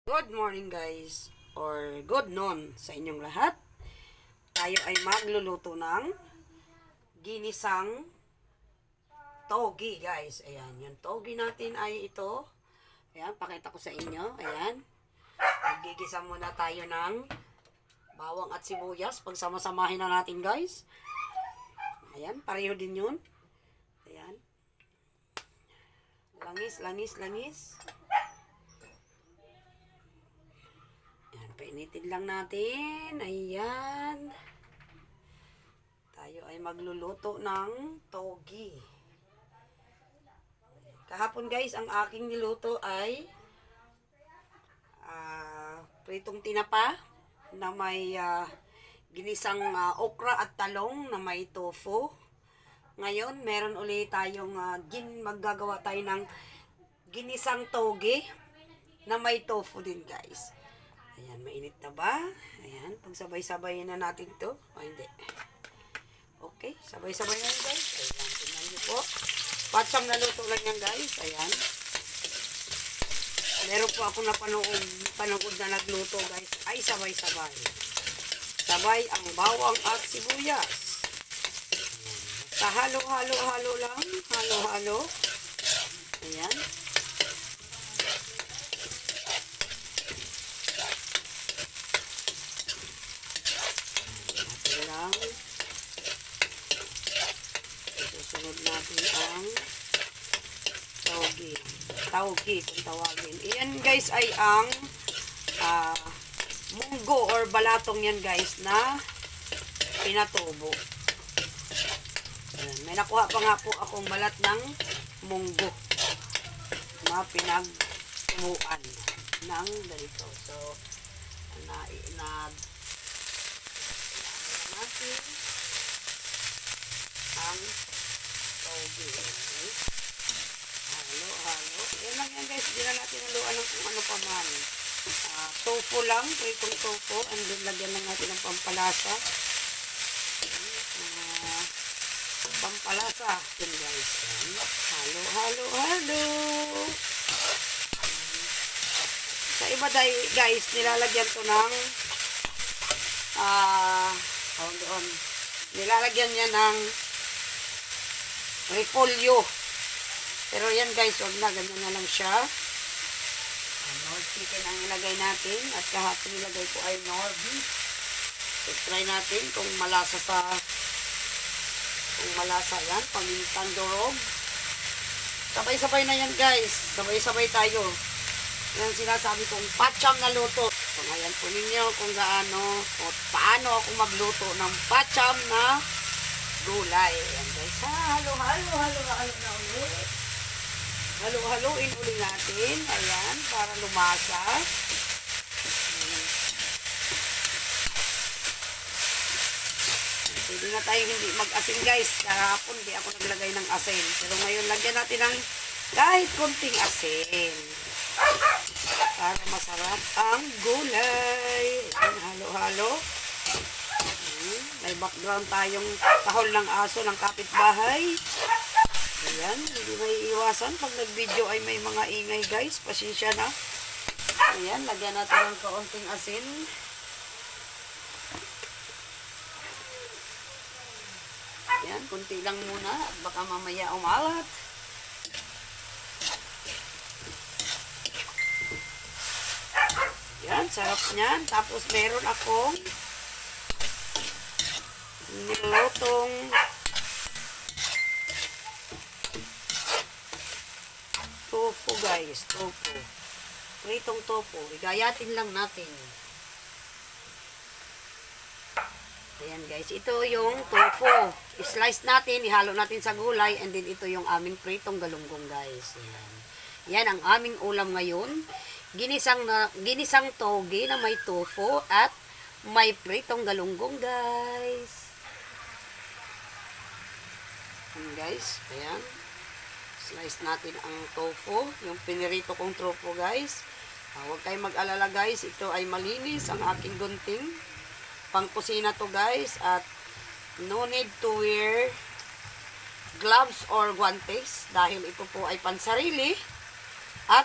Good morning guys, or good noon sa inyong lahat. Tayo ay magluluto ng ginisang togi guys. Ayan, yung togi natin ay ito. Ayan, pakita ko sa inyo. Ayan, magigisa muna tayo ng bawang at sibuyas. Pagsama-samahin na natin guys. Ayan, pareho din yun. Ayan, langis. Ayan, painitin lang natin. Ayan. Tayo ay magluluto ng togi. Kahapon guys, ang aking niluto ay pritong tinapa na may ginisang okra at talong na may tofu. Ngayon, meron ulit tayong maggagawa tayo ng ginisang togi na may tofu din guys. Ayan, mainit na ba? Ayan, pagsabay-sabayin na natin to. O, hindi. Okay, sabay-sabay na yun guys. Ayan, tingnan nyo po. Patsam na luto lang yan guys. Ayan. Meron po ako panood na nagluto guys. Ay, sabay-sabay. Sabay ang bawang at sibuyas. Sa halo-halo lang. Halo-halo. Ayan. Susunod natin ang taugi kung tawagin. Iyan guys ay ang munggo or balatong yan guys na pinatubo. Ayan, may nakuha pa nga po akong balat ng munggo na pinagtubuan ng ganito. So, natin ang togi. Okay. Halo. Yan lang yan guys. Hindi na natin haluan ng kung ano pa man. Tofu lang. Pritong tofu. And then lagyan lang natin ng pampalasa. Pampalasa. Yan guys. Halo. Sa iba guys, nilalagyan to ng nilalagyan niya ng repolyo. Pero yan guys, wag na. Ganyan na lang siya. Nor chicken ang ilagay natin. At kahapon nilagay ko ay nor beef. So, try natin kung malasa yan. Pamintang durog. Sabay-sabay na yan guys. Sabay-sabay tayo. Yan sinasabi kong patsam na luto. So, ngayon po ninyo kung paano ako magluto ng patsam na gulay. Ayan guys, halo-halo na ulit. Halo-haloin ulit natin. Ayan, para lumasa. Pwede na tayo hindi mag-asin guys. Kahapon di ako naglagay ng asin. Pero ngayon lagyan natin ng kahit konting asin. Para masarap ang gulay. Ayan, halo-halo. May background tayong tahol ng aso ng kapitbahay. Ayan, hindi may iwasan. Pag nag-video ay may mga ingay guys. Pasensya na. Ayan, lagyan natin ng kaunting asin. Ayan, kunti lang muna. Baka mamaya umalat. Ayan, sarap niyan. Tapos meron akong nilutong tofu guys, pritong tofu, igayatin lang natin. Ayan guys, ito yung tofu, slice natin, ihalo natin sa gulay, and then ito yung aming pritong galunggong guys. Ayan. Yan ang aming ulam ngayon, ginisang togi na may tofu at may pritong galunggong guys. Ayan guys, ayan. Slice natin ang tofu, yung pinirito kong tofu guys. Huwag kayong mag-alala guys, ito ay malinis ang aking gunting. Pangkusina to guys, at no need to wear gloves or guantes dahil ito po ay pansarili at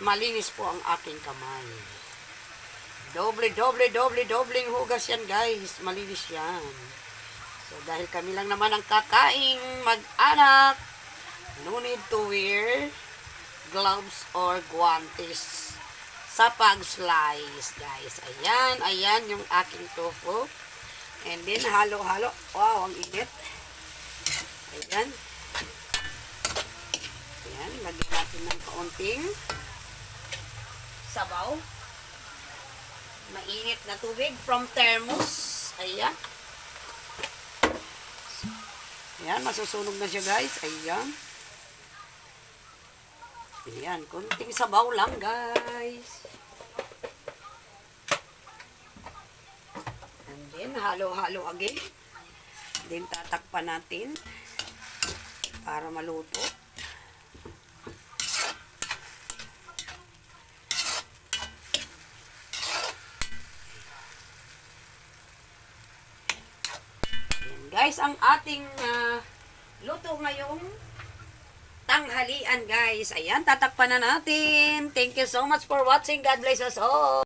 malinis po ang aking kamay. Dobleng hugas yan guys. Malinis yan. So dahil kami lang naman ang kakaing mag-anak, no need to wear gloves or guantes sa pag-slice guys. Ayan yung aking tofu. And then halo-halo. Wow, ang init. Ayan. Ayan, lagyan natin ng kaunting sabaw. Mainit na tubig from thermos. Ayan. Ayan, masusunog na siya guys. Ayan. Ayan, kunting sabaw lang guys. And then, halo-halo again. Then, tatakpan natin para maluto. Guys, ang ating luto ngayong tanghalian guys. Ayan, tatakpan na natin. Thank you so much for watching. God bless us all.